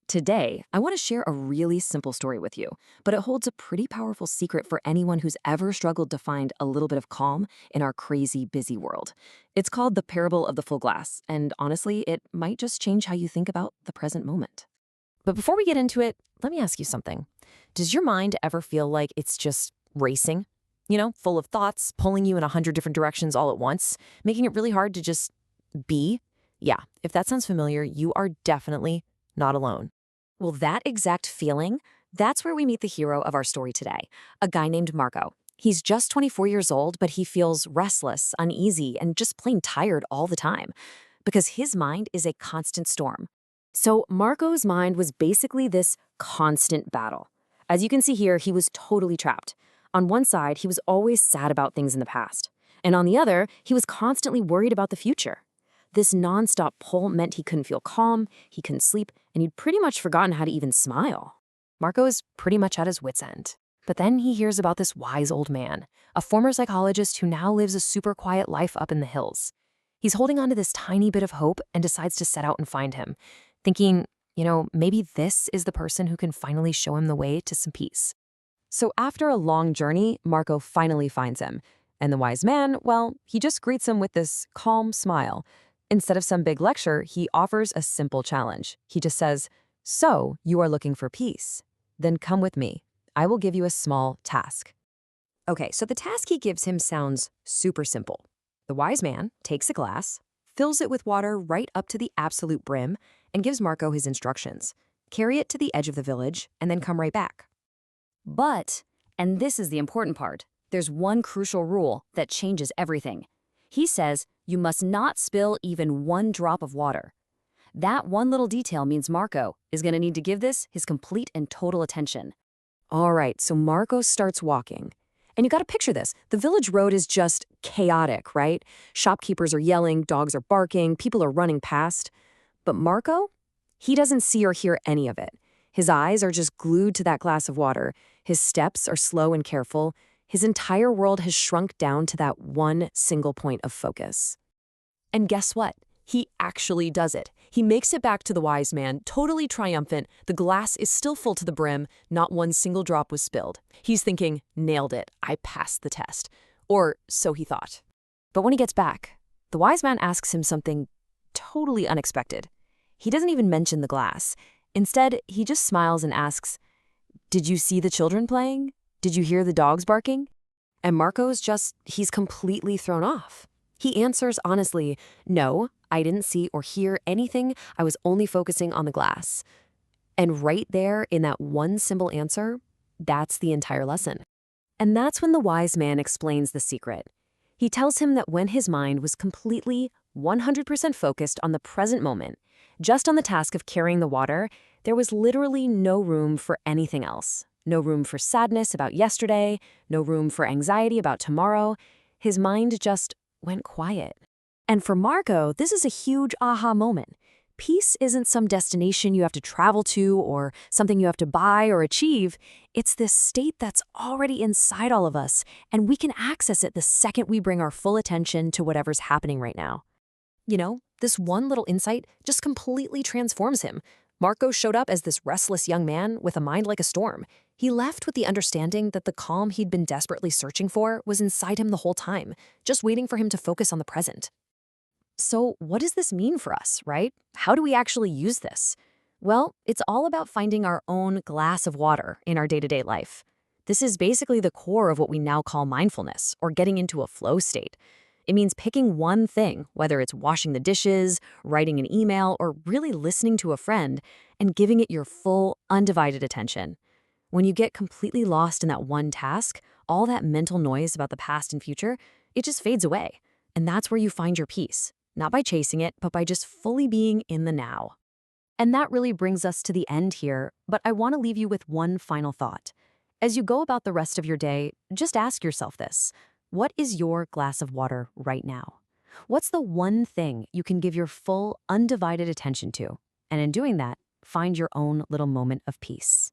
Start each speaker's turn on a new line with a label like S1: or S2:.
S1: Today, I want to share a really simple story with you, but it holds a pretty powerful secret for anyone who's ever struggled to find a little bit of calm in our crazy, busy world. It's called The Parable of the Full Glass, and honestly, it might just change how you think about the present moment. But before we get into it, let me ask you something. Does your mind ever feel like it's just racing? Full of thoughts, pulling you in 100 different directions all at once, making it really hard to just be? Yeah, if that sounds familiar, you are definitely not alone. Well, that exact feeling, that's where we meet the hero of our story today, a guy named Marco. He's just 24 years old, but he feels restless, uneasy, and just plain tired all the time because his mind is a constant storm. So Marco's mind was basically this constant battle. As you can see here, he was totally trapped. On one side, he was always sad about things in the past. And on the other, he was constantly worried about the future. This nonstop pull meant he couldn't feel calm, he couldn't sleep, and he'd pretty much forgotten how to even smile. Marco is pretty much at his wit's end. But then he hears about this wise old man, a former psychologist who now lives a super quiet life up in the hills. He's holding on to this tiny bit of hope and decides to set out and find him, thinking, maybe this is the person who can finally show him the way to some peace. So after a long journey, Marco finally finds him. And the wise man, well, he just greets him with this calm smile. Instead of some big lecture, he offers a simple challenge. He just says, "So, you are looking for peace? Then come with me. I will give you a small task." Okay, so the task he gives him sounds super simple. The wise man takes a glass, fills it with water right up to the absolute brim, and gives Marco his instructions. Carry it to the edge of the village, and then come right back. But, and this is the important part, there's one crucial rule that changes everything. He says you must not spill even one drop of water. That one little detail means Marco is going to need to give this his complete and total attention. All right, so Marco starts walking. And you got to picture this. The village road is just chaotic, right? Shopkeepers are yelling, dogs are barking, people are running past. But Marco, he doesn't see or hear any of it. His eyes are just glued to that glass of water. His steps are slow and careful. His entire world has shrunk down to that one single point of focus. And guess what? He actually does it. He makes it back to the wise man, totally triumphant. The glass is still full to the brim. Not one single drop was spilled. He's thinking, nailed it. I passed the test. Or so he thought. But when he gets back, the wise man asks him something totally unexpected. He doesn't even mention the glass. Instead, he just smiles and asks, "Did you see the children playing? Did you hear the dogs barking?" And he's completely thrown off. He answers honestly, "No, I didn't see or hear anything. I was only focusing on the glass." And right there in that one simple answer, that's the entire lesson. And that's when the wise man explains the secret. He tells him that when his mind was completely 100% focused on the present moment, just on the task of carrying the water, there was literally no room for anything else. No room for sadness about yesterday, no room for anxiety about tomorrow. His mind just went quiet. And for Marco, this is a huge aha moment. Peace isn't some destination you have to travel to or something you have to buy or achieve. It's this state that's already inside all of us, and we can access it the second we bring our full attention to whatever's happening right now. This one little insight just completely transforms him. Marco showed up as this restless young man with a mind like a storm. He left with the understanding that the calm he'd been desperately searching for was inside him the whole time, just waiting for him to focus on the present. So what does this mean for us, right? How do we actually use this? Well, it's all about finding our own glass of water in our day-to-day life. This is basically the core of what we now call mindfulness, or getting into a flow state. It means picking one thing, whether it's washing the dishes, writing an email, or really listening to a friend, and giving it your full, undivided attention. When you get completely lost in that one task, all that mental noise about the past and future, it just fades away. And that's where you find your peace, not by chasing it, but by just fully being in the now. And that really brings us to the end here, but I want to leave you with one final thought. As you go about the rest of your day, just ask yourself this. What is your glass of water right now? What's the one thing you can give your full, undivided attention to? And in doing that, find your own little moment of peace.